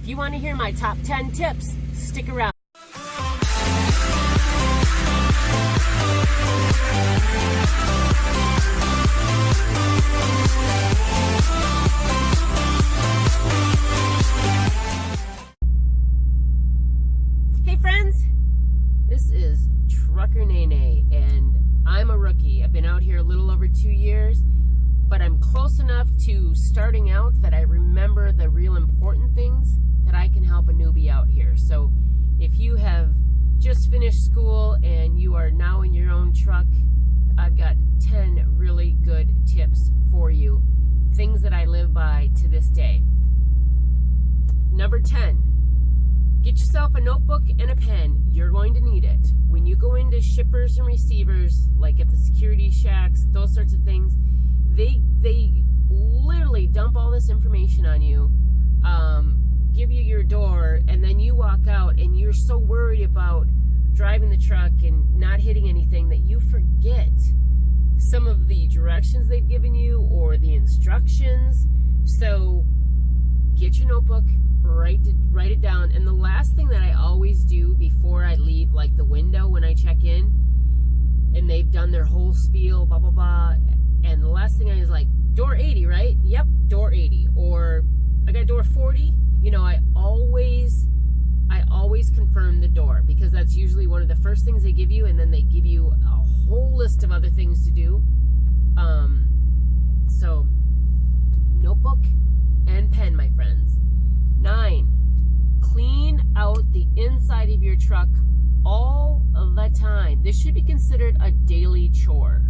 If you want to hear my top 10 tips, stick around. Hey friends, this is Trucker Nene, and I'm a rookie. I've been out here a little over 2 years, but I'm close enough to starting out that I remember the real important things that I can help a newbie out here. So if you have just finished school and you are now in your own truck, I've got 10 really good tips for you. Things that I live by to this day. Number 10, get yourself a notebook and a pen. You're going to need it. When you go into shippers and receivers, like at the security shacks, those sorts of things, they literally dump all this information on you, give you your door, and then you walk out and you're so worried about driving the truck and not hitting anything that you forget some of the directions they've given you or the instructions. So get your notebook, write it down. And the last thing that I always do before I leave, like the window when I check in, and they've done their whole spiel, blah, blah, blah, and the last thing I is like, door 80, right? Yep, door 80. Or I got door 40. You know, I always confirm the door, because that's usually one of the first things they give you, and then they give you a whole list of other things to do. So notebook and pen, my friends. 9, clean out the inside of your truck all of the time. This should be considered a daily chore.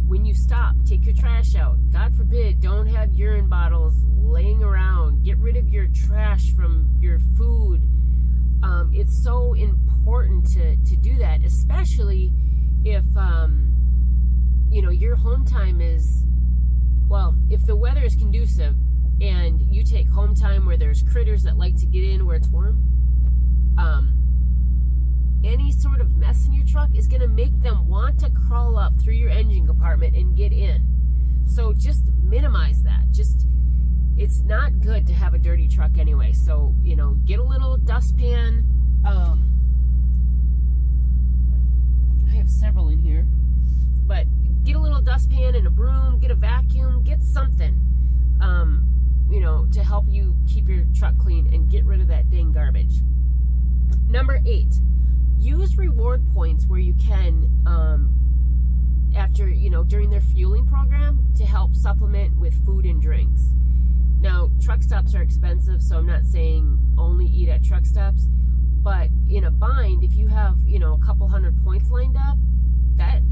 When you stop, take your trash out. God forbid, don't have urine bottles laying around. Get rid of your trash from your food. It's so important to do that, especially if, your home time is, well, if the weather is conducive and you take home time where there's critters that like to get in where it's warm, any sort of mess in your truck is going to make them want to crawl up through your engine compartment and get in. So just minimize that. It's not good to have a dirty truck anyway. So, get a little dustpan. I have several in here. But get a little dustpan and a broom, get a vacuum, get something, to help you keep your truck clean and get rid of that dang garbage. Number 8. Use reward points where you can, during their fueling program, to help supplement with food and drinks. Now, truck stops are expensive, so I'm not saying only eat at truck stops, but in a bind, if you have, a couple hundred points lined up, that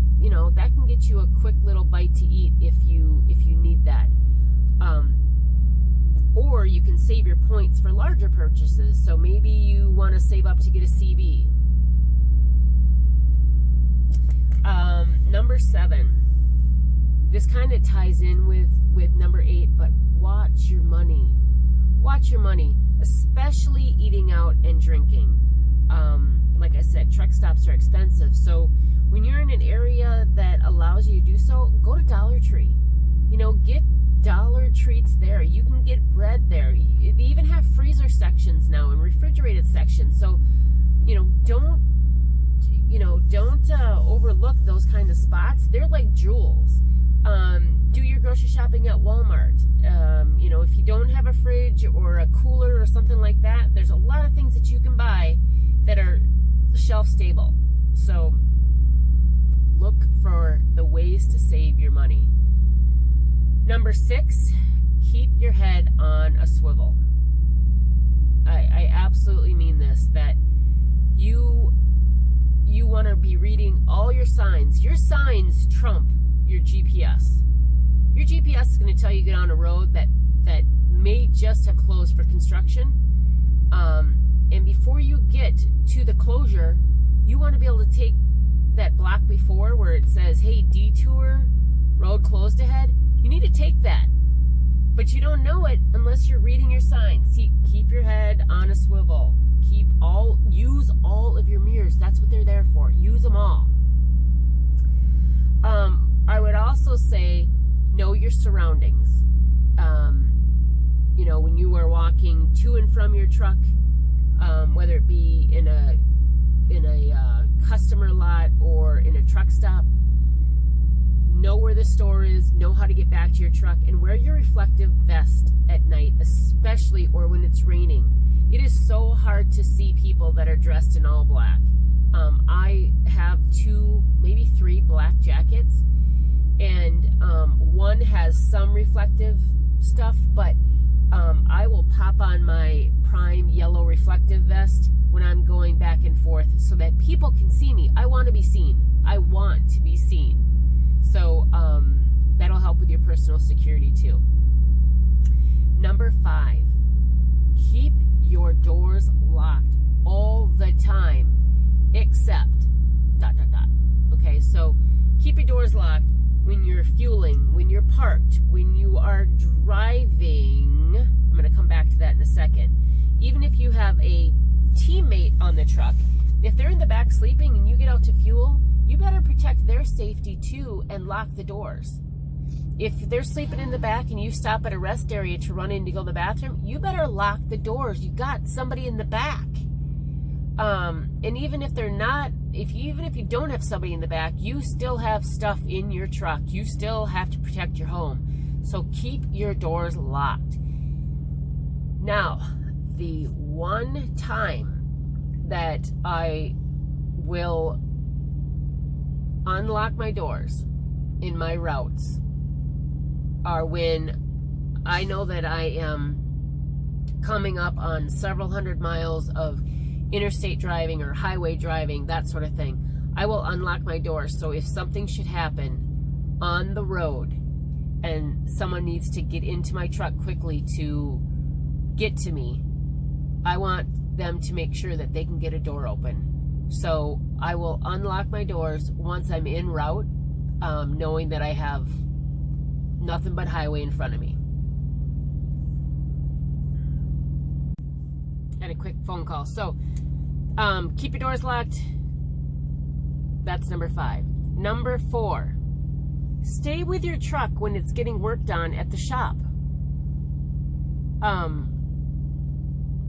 can get you a quick little bite to eat if you need that. Or you can save your points for larger purchases. So maybe you want to save up to get a CB. Number 7. This kind of ties in with number 8, but watch your money. Watch your money, especially eating out and drinking. Like I said, truck stops are expensive. So when you're in an area that allows you to do so, go to Dollar Tree. Get dollar treats there. You can get bread there. They even have freezer sections now and refrigerated sections. So, don't overlook those kind of spots. They're like jewels. Do your grocery shopping at Walmart. If you don't have a fridge or a cooler or something like that, there's a lot of things that you can buy that are shelf stable. So look for the ways to save your money. Number 6, keep your head on a swivel. I absolutely mean this, that you want to be reading all your signs. Your signs trump your GPS. Your GPS is going to tell you to get on a road that may just have closed for construction. And before you get to the closure, you want to be able to take that block before where it says, hey, detour, road closed ahead. You need to take that. But you don't know it unless you're reading your signs. See, keep your head on a swivel. Use all of your mirrors. That's what they're there for. Use them all. I would also say, know your surroundings. when you are walking to and from your truck, whether it be in a customer lot or in a truck stop, know where the store is, know how to get back to your truck, and wear your reflective vest at night, especially or when it's raining. It is so hard to see people that are dressed in all black. I have 2, maybe 3 black jackets, and one has some reflective stuff, but I will pop on my Prime yellow reflective vest when I'm going back and forth so that people can see me. I want to be seen. I want to be seen. So that'll help with your personal security too. Number 5, keep your doors locked all the time, except ... Okay, so keep your doors locked when you're fueling, when you're parked, when you are driving. I'm going to come back to that in a second. Even if you have a teammate on the truck, if they're in the back sleeping and you get out to fuel, you better protect their safety too and lock the doors. If they're sleeping in the back and you stop at a rest area to run in to go to the bathroom, you better lock the doors. You got somebody in the back. And even if they're not, even if you don't have somebody in the back, you still have stuff in your truck. You still have to protect your home. So keep your doors locked. Now, the one time that I will unlock my doors in my routes are when I know that I am coming up on several hundred miles of interstate driving or highway driving, that sort of thing. I will unlock my doors, so if something should happen on the road and someone needs to get into my truck quickly to get to me, I want them to make sure that they can get a door open. So I will unlock my doors once I'm en route, knowing that I have nothing but highway in front of me. And a quick phone call. So keep your doors locked. That's number 5. Number 4, stay with your truck when it's getting worked on at the shop.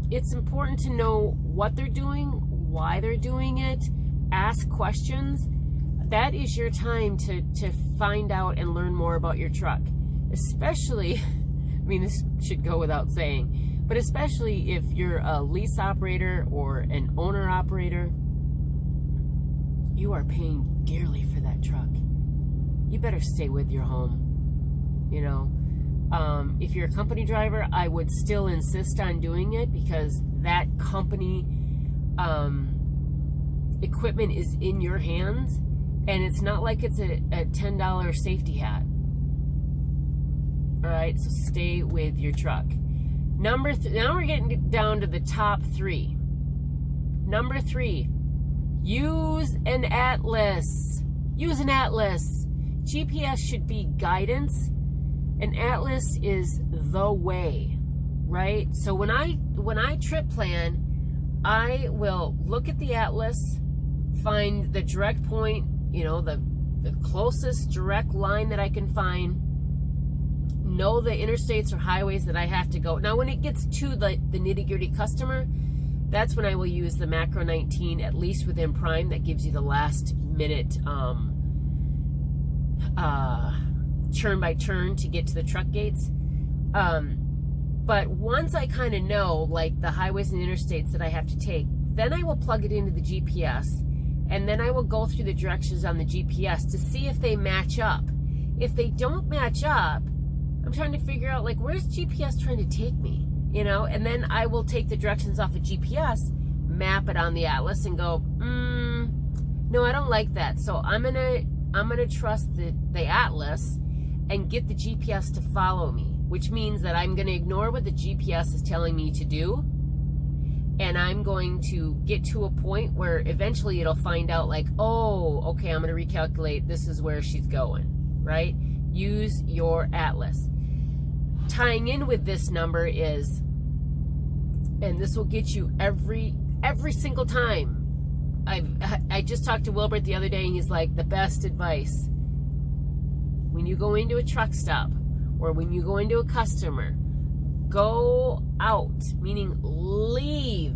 It's important to know what they're doing, why they're doing it, ask questions. That is your time to find out and learn more about your truck. Especially, I mean, this should go without saying, but especially if you're a lease operator or an owner operator, you are paying dearly for that truck. You better stay with your home, you know. If you're a company driver, I would still insist on doing it because that company equipment is in your hands, and it's not like it's a $10 safety hat. All right, so stay with your truck. Now we're getting down to the top 3. Number 3, use an atlas. Use an atlas. GPS should be guidance. An atlas is the way, right? So when I trip plan, I will look at the atlas, find the direct point, you know, the closest direct line that I can find, know the interstates or highways that I have to go. Now, when it gets to the nitty-gritty customer, that's when I will use the Macro 19, at least within Prime, that gives you the last minute turn by turn to get to the truck gates. But once I kind of know, like, the highways and interstates that I have to take, then I will plug it into the GPS, and then I will go through the directions on the GPS to see if they match up. If they don't match up, I'm trying to figure out, like, where's GPS trying to take me, you know? And then I will take the directions off the GPS, map it on the atlas, and go, no, I don't like that. So I'm gonna trust the atlas and get the GPS to follow me, which means that I'm going to ignore what the GPS is telling me to do, and I'm going to get to a point where eventually it'll find out, like, oh, okay, I'm going to recalculate, this is where she's going, right? Use your atlas. Tying in with this number is, and this will get you every single time. I just talked to Wilbert the other day, and he's like, the best advice: when you go into a truck stop or when you go into a customer, go out, meaning leave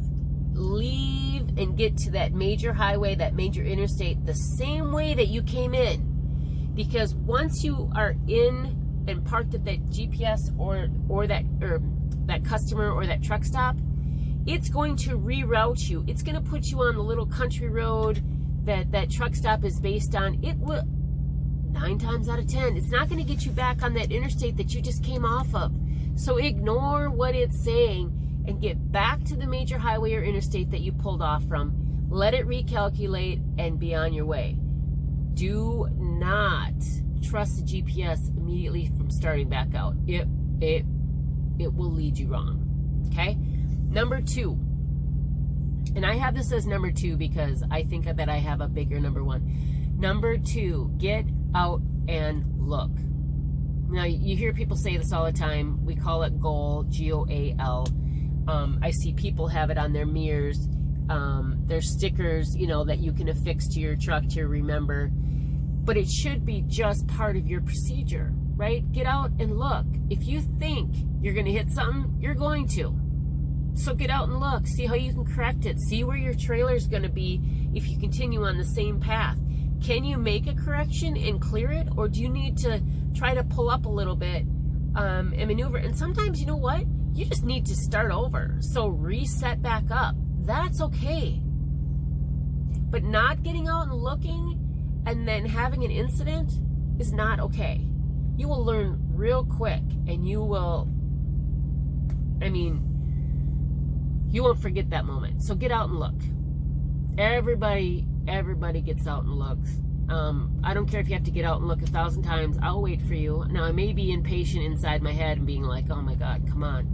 and get to that major highway, that major interstate, the same way that you came in. Because once you are in and parked at that GPS or that customer or that truck stop, it's going to reroute you. It's going to put you on the little country road that truck stop is based on. It will, 9 times out of 10, it's not going to get you back on that interstate that you just came off of. So ignore what it's saying and get back to the major highway or interstate that you pulled off from. Let it recalculate and be on your way. Do not trust the GPS immediately from starting back out. It will lead you wrong. Okay? Number 2. And I have this as number 2 because I think that I have a bigger number 1. Number 2, get out and look. Now, you hear people say this all the time. We call it GOAL, G-O-A-L. I see people have it on their mirrors. There's stickers, that you can affix to your truck to remember. But it should be just part of your procedure, right? Get out and look. If you think you're going to hit something, you're going to. So get out and look. See how you can correct it. See where your trailer's going to be if you continue on the same path. Can you make a correction and clear it? Or do you need to try to pull up a little bit and maneuver? And sometimes, you know what? You just need to start over. So reset back up. That's okay. But not getting out and looking and then having an incident is not okay. You will learn real quick and you will, you won't forget that moment. So get out and look. Everybody gets out and looks. I don't care if you have to get out and look 1,000 times. I'll wait for you. Now, I may be impatient inside my head and being like, oh my God, come on.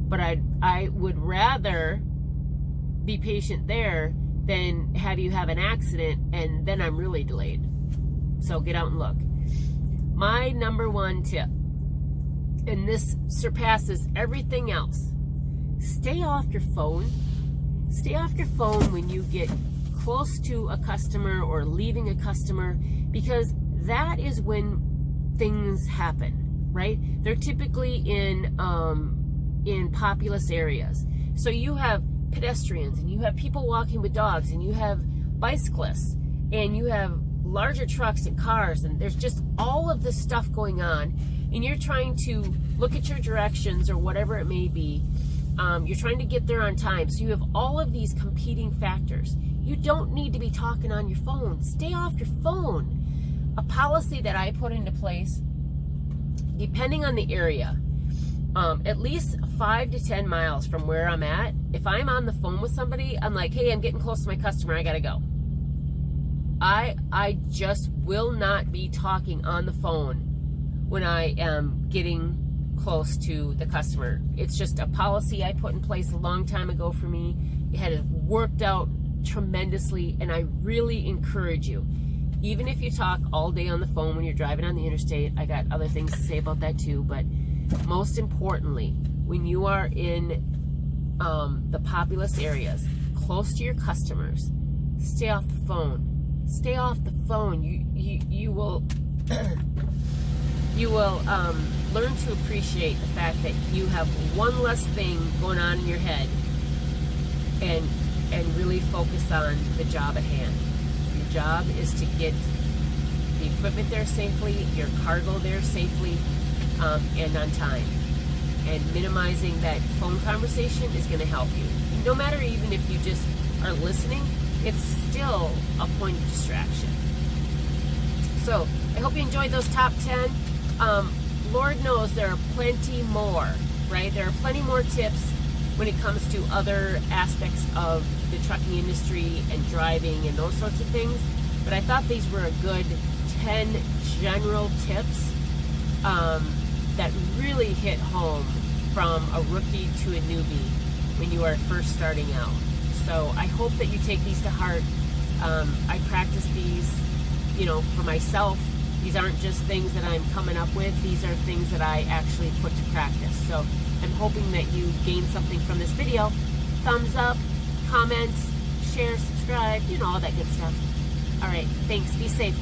But I would rather be patient there than have you have an accident and then I'm really delayed. So get out and look. My number 1 tip, and this surpasses everything else, stay off your phone. Stay off your phone when you get close to a customer or leaving a customer, because that is when things happen, right? They're typically in populous areas. So you have pedestrians and you have people walking with dogs and you have bicyclists and you have larger trucks and cars, and there's just all of this stuff going on, and you're trying to look at your directions or whatever it may be. You're trying to get there on time. So you have all of these competing factors. You don't need to be talking on your phone. Stay off your phone. A policy that I put into place, depending on the area, at least 5 to 10 miles from where I'm at, if I'm on the phone with somebody, I'm like, hey, I'm getting close to my customer, I gotta go. I just will not be talking on the phone when I am getting close to the customer. It's just a policy I put in place a long time ago for me. It has worked out tremendously, and I really encourage you, even if you talk all day on the phone when you're driving on the interstate. I got other things to say about that too, but most importantly, when you are in the populous areas close to your customers, stay off the phone. Stay off the phone. You will learn to appreciate the fact that you have one less thing going on in your head, and really focus on the job at hand. Your job is to get the equipment there safely, your cargo there safely, and on time. And minimizing that phone conversation is going to help you. No matter even if you just are listening, it's still a point of distraction. So I hope you enjoyed those top 10. Lord knows there are plenty more, right? There are plenty more tips when it comes to other aspects of the trucking industry and driving and those sorts of things. But I thought these were a good 10 general tips that really hit home from a rookie to a newbie when you are first starting out. So I hope that you take these to heart. I practice these, for myself. These aren't just things that I'm coming up with. These are things that I actually put to practice. So I'm hoping that you gain something from this video. Thumbs up, comment, share, subscribe, all that good stuff. All right, thanks. Be safe.